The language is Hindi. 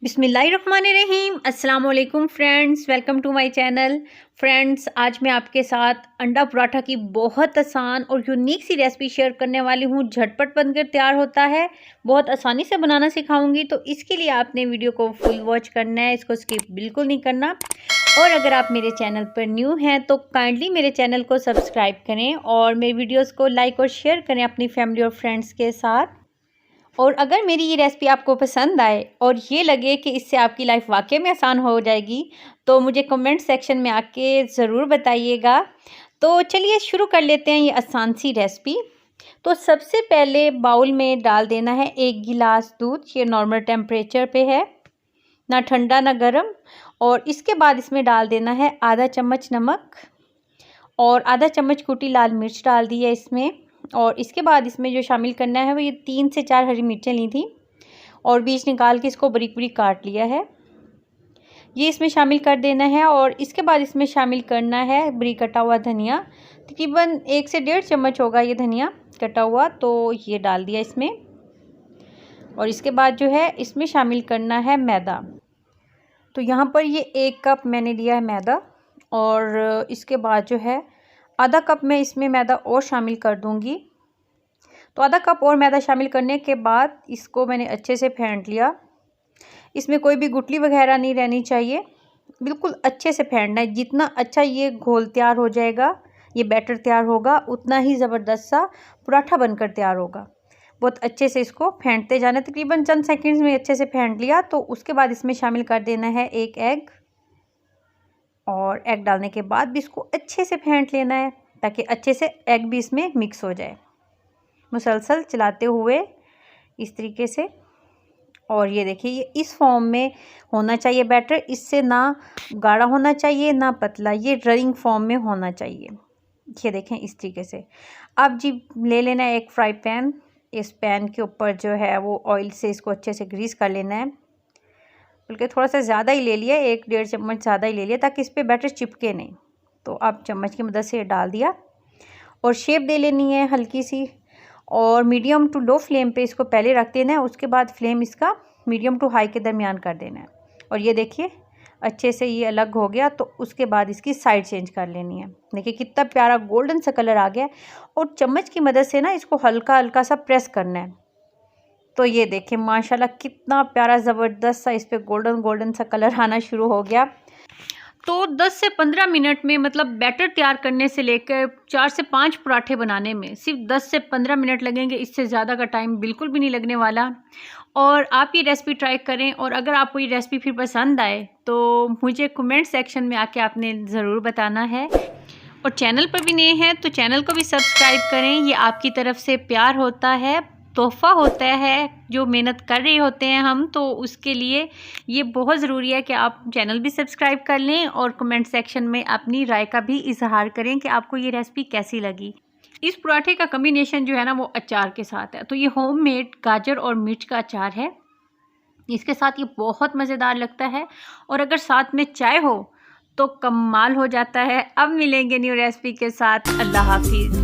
बिस्मिल्लाहिर्रहमानिर्रहीम। अस्सलाम वालेकुम friends, welcome to my channel. Friends, आज मैं आपके साथ अंडा पराठा की बहुत आसान और यूनिक सी रेसिपी शेयर करने वाली हूँ। झटपट बनकर तैयार होता है, बहुत आसानी से बनाना सिखाऊंगी। तो इसके लिए आपने वीडियो को फुल वॉच करना है, इसको स्किप बिल्कुल नहीं करना। और अगर आप मेरे चैनल पर न्यू हैं तो काइंडली मेरे चैनल को सब्सक्राइब करें और मेरे वीडियोज़ को लाइक और शेयर करें अपनी फैमिली और फ्रेंड्स के साथ। और अगर मेरी ये रेसिपी आपको पसंद आए और ये लगे कि इससे आपकी लाइफ वाकई में आसान हो जाएगी, तो मुझे कमेंट सेक्शन में आके ज़रूर बताइएगा। तो चलिए शुरू कर लेते हैं ये आसान सी रेसिपी। तो सबसे पहले बाउल में डाल देना है 1 गिलास दूध। ये नॉर्मल टेम्परेचर पे है, ना ठंडा ना गर्म। और इसके बाद इसमें डाल देना है आधा चम्मच नमक और आधा चम्मच कुटी लाल मिर्च डाल दी है इसमें। और इसके बाद इसमें जो शामिल करना है वो ये 3 से 4 हरी मिर्चें ली थी और बीज निकाल के इसको बारीक बारीक काट लिया है, ये इसमें शामिल कर देना है। और इसके बाद इसमें शामिल करना है बारीक कटा हुआ धनिया, तकरीबन 1 से 1.5 चम्मच होगा ये धनिया कटा हुआ, तो ये डाल दिया इसमें। और इसके बाद जो है इसमें शामिल करना है मैदा। तो यहाँ पर ये 1 कप मैंने लिया है मैदा। और इसके बाद जो है आधा कप मैं इसमें मैदा और शामिल कर दूंगी। तो आधा कप और मैदा शामिल करने के बाद इसको मैंने अच्छे से फेंट लिया। इसमें कोई भी गुठली वगैरह नहीं रहनी चाहिए, बिल्कुल अच्छे से फेंटना है। जितना अच्छा ये घोल तैयार हो जाएगा, ये बैटर तैयार होगा, उतना ही ज़बरदस्त सा पराठा बनकर तैयार होगा। बहुत अच्छे से इसको फेंटते जाना, तकरीबन चंद सेकंड्स में अच्छे से फेंट लिया। तो उसके बाद इसमें शामिल कर देना है 1 एग। और एग डालने के बाद भी इसको अच्छे से फेंट लेना है ताकि अच्छे से एग भी इसमें मिक्स हो जाए, मुसलसल चलाते हुए इस तरीके से। और ये देखिए ये इस फॉर्म में होना चाहिए बैटर, इससे ना गाढ़ा होना चाहिए ना पतला, ये रनिंग फॉर्म में होना चाहिए। ये देखें इस तरीके से। अब जी ले लेना है एक फ्राई पैन। इस पैन के ऊपर जो है वो ऑयल से इसको अच्छे से ग्रीस कर लेना है, बल्कि थोड़ा सा ज़्यादा ही ले लिया, 1-1.5 चम्मच ज़्यादा ही ले लिया ताकि इस पर बैटर चिपके नहीं। तो आप चम्मच की मदद से डाल दिया और शेप दे लेनी है हल्की सी। और मीडियम टू लो फ्लेम पे इसको पहले रख देना है, उसके बाद फ्लेम इसका मीडियम टू हाई के दरमियान कर देना है। और ये देखिए अच्छे से ये अलग हो गया। तो उसके बाद इसकी साइड चेंज कर लेनी है। देखिए कितना प्यारा गोल्डन सा कलर आ गया। और चम्मच की मदद से ना इसको हल्का हल्का सा प्रेस करना है। तो ये देखें माशाल्लाह कितना प्यारा ज़बरदस्त सा इस पर गोल्डन गोल्डन सा कलर आना शुरू हो गया। तो 10 से 15 मिनट में, मतलब बैटर तैयार करने से लेकर 4 से 5 पराठे बनाने में सिर्फ 10 से 15 मिनट लगेंगे, इससे ज़्यादा का टाइम बिल्कुल भी नहीं लगने वाला। और आप ये रेसिपी ट्राई करें। और अगर आपको ये रेसिपी फिर पसंद आए तो मुझे कमेंट सेक्शन में आके आपने ज़रूर बताना है। और चैनल पर भी नए हैं तो चैनल को भी सब्सक्राइब करें, ये आपकी तरफ से प्यार होता है, तोहफ़ा होता है जो मेहनत कर रहे होते हैं हम, तो उसके लिए ये बहुत ज़रूरी है कि आप चैनल भी सब्सक्राइब कर लें और कमेंट सेक्शन में अपनी राय का भी इजहार करें कि आपको ये रेसिपी कैसी लगी। इस पराठे का कॉम्बिनेशन जो है ना वो अचार के साथ है। तो ये होममेड गाजर और मिर्च का अचार है, इसके साथ ये बहुत मज़ेदार लगता है। और अगर साथ में चाय हो तो कमाल हो जाता है। अब मिलेंगे न्यू रेसिपी के साथ। अल्लाह हाफिज़।